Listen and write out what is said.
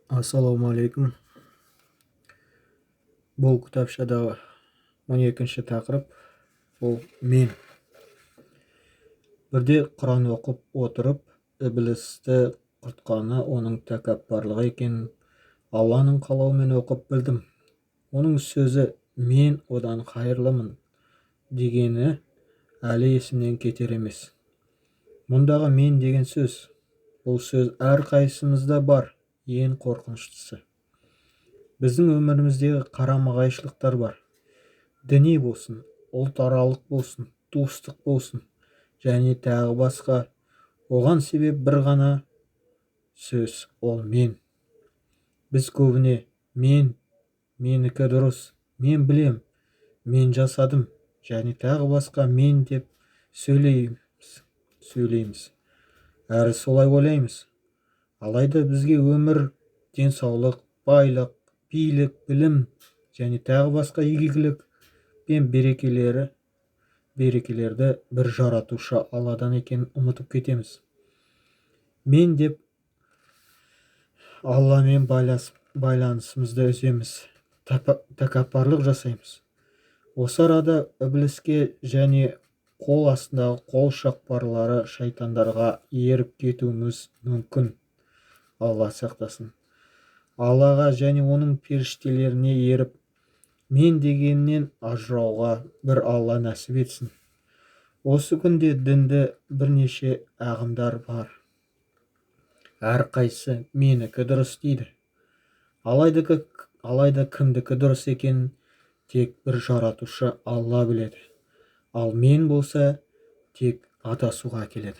Ассалаумағалейкум. Бұл кітапшадағы 12-ші тақырып ол мен. Бірде Құран оқып отырып, Іблісті құртқаны оның тәкаппарлығы екенін Алланың қалауымен оқып білдім. Оның сөзі мен одан қайырлымын дегені әлі есімнен кетер емес. Мұндағы мен деген сөз, бұл сөз әрқайсымызда бар, ең қорқыныштысы. Біздің өміріміздегі қарама-қайшылықтар бар. Діни болсын, ұлтаралық болсын, туыстық болсын, және тағы басқа. Оған себеп бір ғана сөз, ол мен. Біз көбіне менікі дұрыс, мен білем, мен жасадым, және тағы басқа мен деп сөйлейміз. Әрі солай ойлаймыз. Алайда бізге өмір, денсаулық, байлық, билік, білім және тағы басқа игілік пен берекелерді бір жаратушы Алладан екенін ұмытып кетеміз. Мен деп Алламен байланысымызды үземіз, тәкаппарлық жасаймыз. Осы арада Ібліске және қол астындағы қол шақпарлары шайтандарға еріп кетуіміз мүмкін. Алла сақтасын. Аллаға және оның періштелеріне еріп, мен дегеннен ажырауға бір Алла нәсіп етсін. Осы күнде дінді бірнеше ағымдар бар. Әрқайсы менікі дұрыс дейді. Алайда кімдікі дұрыс екенін тек бір жаратушы Алла біледі. Ал мен болса тек адасуға келеді.